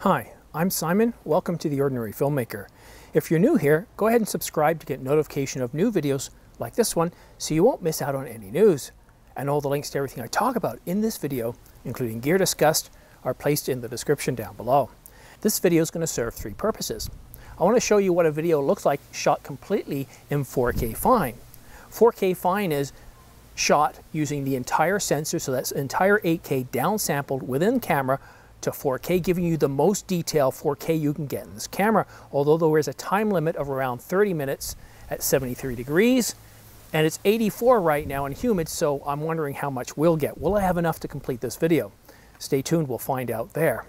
Hi, I'm Simon. Welcome to The Ordinary Filmmaker. If you're new here, go ahead and subscribe to get notification of new videos like this one so you won't miss out on any news. And all the links to everything I talk about in this video, including gear discussed, are placed in the description down below. This video is going to serve three purposes. I want to show you what a video looks like shot completely in 4K fine. 4K fine is shot using the entire sensor, so that's entire 8K downsampled within camera to 4K, giving you the most detail 4K you can get in this camera, although there is a time limit of around 30 minutes at 73 degrees, and it's 84 right now and humid, so I'm wondering how much we'll get. Will I have enough to complete this video? Stay tuned, we'll find out there.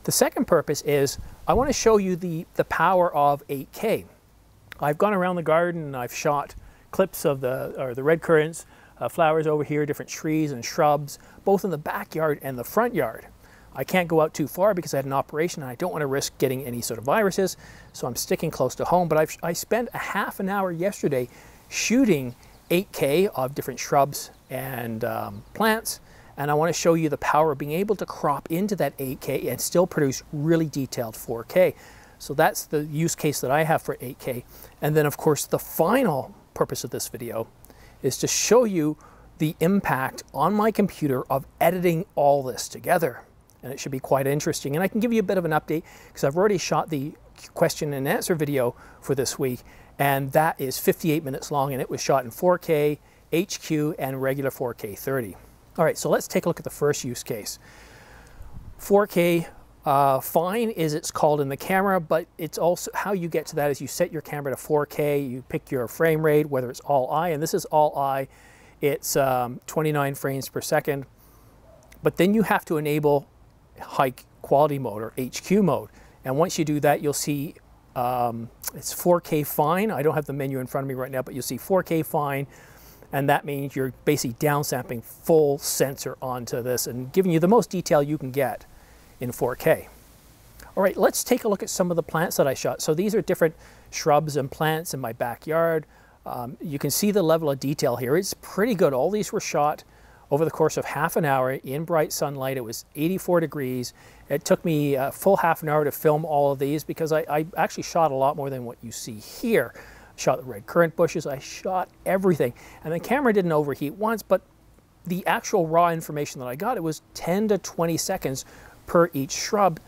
The second purpose is I want to show you the power of 8K. I've gone around the garden and I've shot clips of the red currants, flowers over here, different trees and shrubs, both in the backyard and the front yard. I can't go out too far because I had an operation and I don't want to risk getting any sort of viruses, so I'm sticking close to home. But I spent a half an hour yesterday shooting 8K of different shrubs and plants, and I want to show you the power of being able to crop into that 8K and still produce really detailed 4K. So that's the use case that I have for 8K. And then of course the final purpose of this video is to show you the impact on my computer of editing all this together. And it should be quite interesting. And I can give you a bit of an update because I've already shot the question and answer video for this week, and that is 58 minutes long, and it was shot in 4K, HQ, and regular 4K 30. All right, so let's take a look at the first use case. 4K fine is it's called in the camera, but it's also how you get to that is you set your camera to 4K, you pick your frame rate, whether it's all eye, and this is all eye, it's 29 frames per second, but then you have to enable high quality mode or HQ mode, and once you do that you'll see it's 4K fine. I don't have the menu in front of me right now, but you'll see 4K fine, and that means you're basically downsampling full sensor onto this and giving you the most detail you can get in 4K. All right, let's take a look at some of the plants that I shot. So these are different shrubs and plants in my backyard. You can see the level of detail here. It's pretty good. All these were shot over the course of half an hour in bright sunlight. It was 84 degrees. It took me a full half an hour to film all of these because I actually shot a lot more than what you see here. I shot the red currant bushes, I shot everything. And the camera didn't overheat once, but the actual raw information that I got, it was 10 to 20 seconds per each shrub.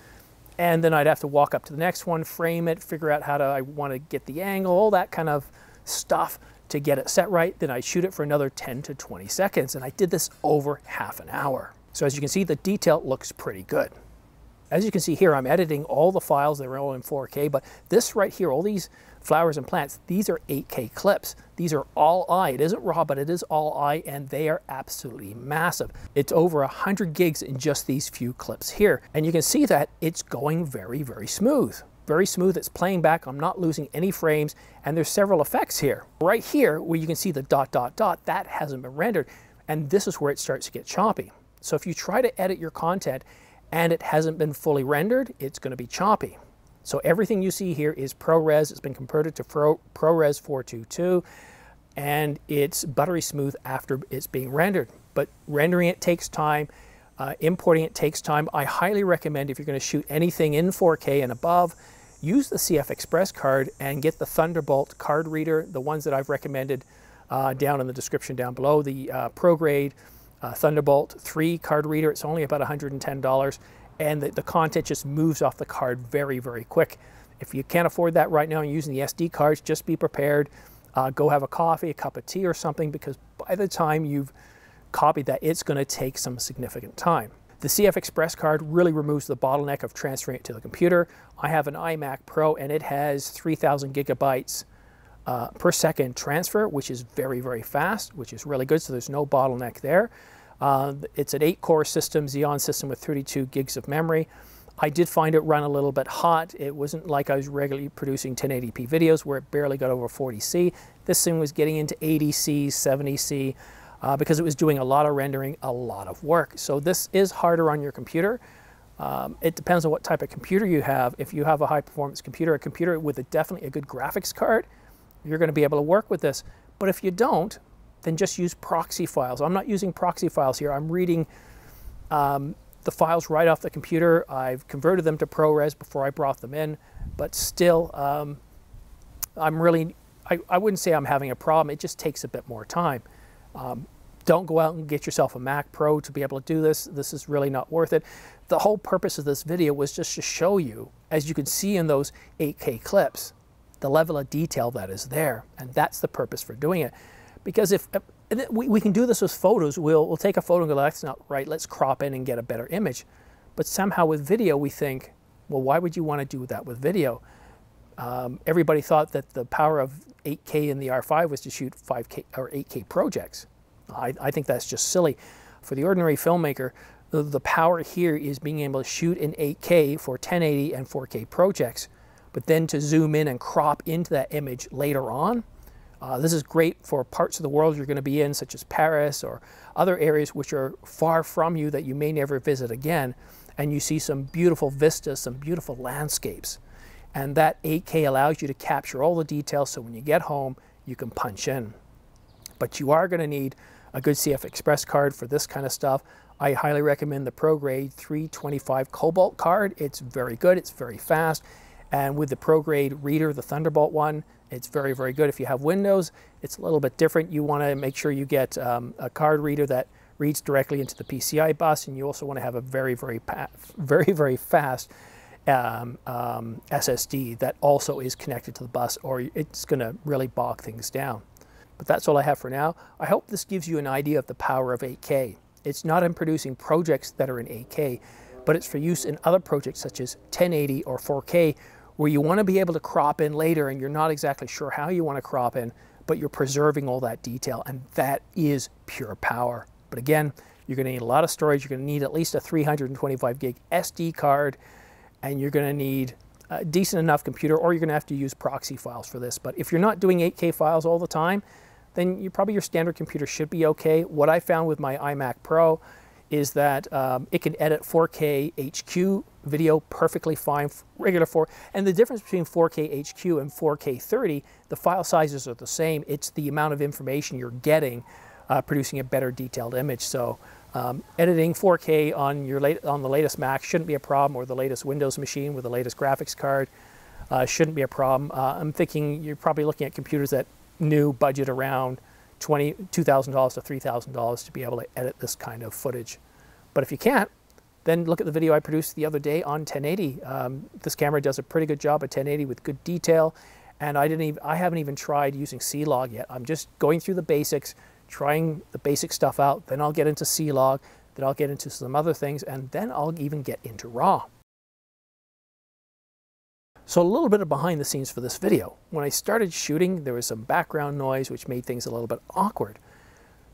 And then I'd have to walk up to the next one, frame it, figure out how I want to get the angle, all that kind of stuff to get it set right. Then I shoot it for another 10 to 20 seconds, and I did this over half an hour. So as you can see, the detail looks pretty good. As you can see here, I'm editing all the files. They're all in 4K, but this right here, all these flowers and plants, these are 8K clips. These are all eye. It isn't raw, but it is all eye, and they are absolutely massive. It's over 100 gigs in just these few clips here, and you can see that it's going very, very smooth. Very smooth, it's playing back, I'm not losing any frames, and there's several effects here. Right here, where you can see the dot, dot, dot, that hasn't been rendered, and this is where it starts to get choppy. So if you try to edit your content and it hasn't been fully rendered, it's going to be choppy. So everything you see here is ProRes, it's been converted to ProRes 422, and it's buttery smooth after it's being rendered. But rendering it takes time, importing it takes time. I highly recommend if you're going to shoot anything in 4K and above, use the CF Express card and get the Thunderbolt card reader, the ones that I've recommended down in the description down below. The ProGrade Thunderbolt 3 card reader, it's only about $110, and the content just moves off the card very, very quick. If you can't afford that right now and using the SD cards, just be prepared. Go have a coffee, a cup of tea or something, because by the time you've copied that, it's going to take some significant time. The CF Express card really removes the bottleneck of transferring it to the computer. I have an iMac Pro and it has 3,000 gigabytes per second transfer, which is very, very fast, which is really good, so there's no bottleneck there. It's an 8-core system, Xeon system with 32 gigs of memory. I did find it run a little bit hot. It wasn't like I was regularly producing 1080p videos where it barely got over 40C. This thing was getting into 80C, 70C. Because it was doing a lot of rendering, a lot of work. So this is harder on your computer. It depends on what type of computer you have. If you have a high performance computer, a computer with definitely a good graphics card, you're going to be able to work with this. But if you don't, then just use proxy files. I'm not using proxy files here. I'm reading the files right off the computer. I've converted them to ProRes before I brought them in, but still, I wouldn't say I'm having a problem. It just takes a bit more time. Don't go out and get yourself a Mac Pro to be able to do this. This is really not worth it. The whole purpose of this video was just to show you, as you can see in those 8K clips, the level of detail that is there. And that's the purpose for doing it. Because if we can do this with photos, we'll take a photo and go, that's not right, let's crop in and get a better image. But somehow with video, we think, well, why would you want to do that with video? Everybody thought that the power of 8K in the R5 was to shoot 5K or 8K projects. I think that's just silly. For the ordinary filmmaker, the power here is being able to shoot in 8K for 1080 and 4K projects, but then to zoom in and crop into that image later on. This is great for parts of the world you're going to be in, such as Paris or other areas which are far from you that you may never visit again, and you see some beautiful vistas, some beautiful landscapes. And that 8K allows you to capture all the details, so when you get home, you can punch in. But you are going to need a good CF Express card for this kind of stuff. I highly recommend the ProGrade 325 Cobalt card. It's very good, it's very fast. And with the ProGrade reader, the Thunderbolt one, it's very, very good. If you have Windows, it's a little bit different. You want to make sure you get a card reader that reads directly into the PCI bus, and you also want to have a very, very fast SSD that also is connected to the bus, or it's going to really bog things down. But that's all I have for now. I hope this gives you an idea of the power of 8K. It's not in producing projects that are in 8K, but it's for use in other projects such as 1080 or 4K, where you want to be able to crop in later and you're not exactly sure how you want to crop in, but you're preserving all that detail, and that is pure power. But again, you're going to need a lot of storage. You're going to need at least a 325 gig SD card, and you're going to need a decent enough computer, or you're going to have to use proxy files for this. But if you're not doing 8K files all the time, then probably your standard computer should be okay. What I found with my iMac Pro is that it can edit 4K HQ video perfectly fine, regular 4. And the difference between 4K HQ and 4K 30, the file sizes are the same. It's the amount of information you're getting, producing a better detailed image. So editing 4K on the latest Mac shouldn't be a problem, or the latest Windows machine with the latest graphics card shouldn't be a problem. I'm thinking you're probably looking at computers that new budget around $2,000 to $3,000 to be able to edit this kind of footage. But if you can't, then look at the video I produced the other day on 1080. This camera does a pretty good job at 1080 with good detail, and I haven't even tried using C-Log yet. I'm just going through the basics, trying the basic stuff out, then I'll get into C-Log, then I'll get into some other things, and then I'll even get into RAW. So a little bit of behind the scenes for this video. When I started shooting, there was some background noise which made things a little bit awkward.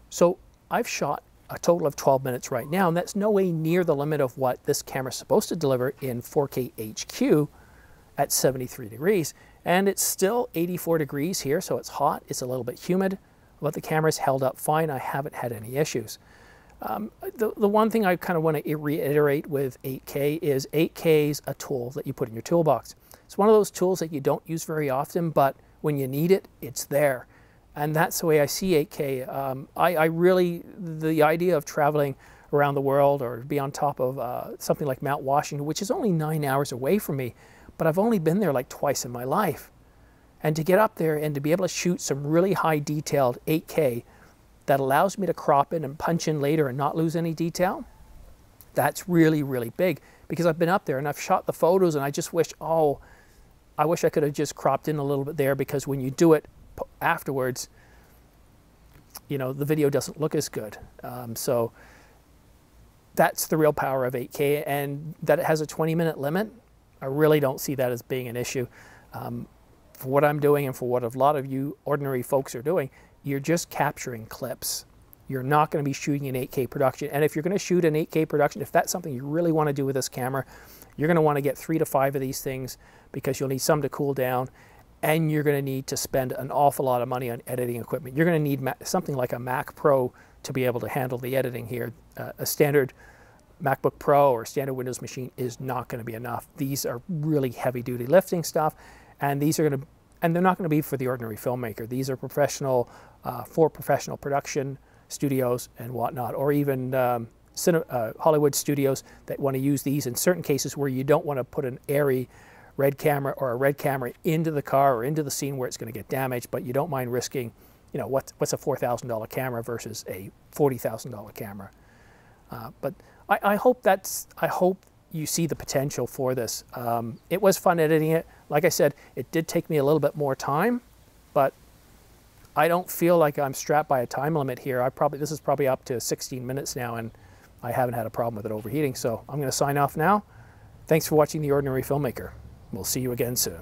So I've shot a total of 12 minutes right now, and that's no way near the limit of what this camera's supposed to deliver in 4K HQ at 73 degrees. And it's still 84 degrees here, so it's hot, it's a little bit humid, but the camera's held up fine. I haven't had any issues. The one thing I kind of want to reiterate with 8K is 8K's a tool that you put in your toolbox. It's one of those tools that you don't use very often, but when you need it, it's there. And that's the way I see 8K. I really, the idea of traveling around the world or be on top of something like Mount Washington, which is only 9 hours away from me, but I've only been there like twice in my life. And to get up there and to be able to shoot some really high detailed 8K that allows me to crop in and punch in later and not lose any detail, that's really, really big, because I've been up there and I've shot the photos and I just wish, oh, I wish I could have just cropped in a little bit there, because when you do it afterwards, you know, the video doesn't look as good. So that's the real power of 8K, and that it has a 20-minute limit, I really don't see that as being an issue. For what I'm doing and for what a lot of you ordinary folks are doing, you're just capturing clips. You're not going to be shooting an 8K production. And if you're going to shoot an 8K production, if that's something you really want to do with this camera, you're going to want to get 3 to 5 of these things, because you'll need some to cool down, and you're going to need to spend an awful lot of money on editing equipment. You're going to need something like a Mac Pro to be able to handle the editing here. A standard MacBook Pro or standard Windows machine is not going to be enough. These are really heavy-duty lifting stuff, and these are going to, and they're not going to be for the ordinary filmmaker. These are professional, for professional production studios and whatnot, or even Hollywood studios that want to use these in certain cases where you don't want to put an airy red camera or a red camera into the car or into the scene where it's going to get damaged, but you don't mind risking, you know, what's a $4,000 camera versus a $40,000 camera. But I hope you see the potential for this. It was fun editing it. Like I said, it did take me a little bit more time, but I don't feel like I'm strapped by a time limit here. This is probably up to 16 minutes now, and I haven't had a problem with it overheating. So I'm going to sign off now. Thanks for watching The Ordinary Filmmaker. We'll see you again soon.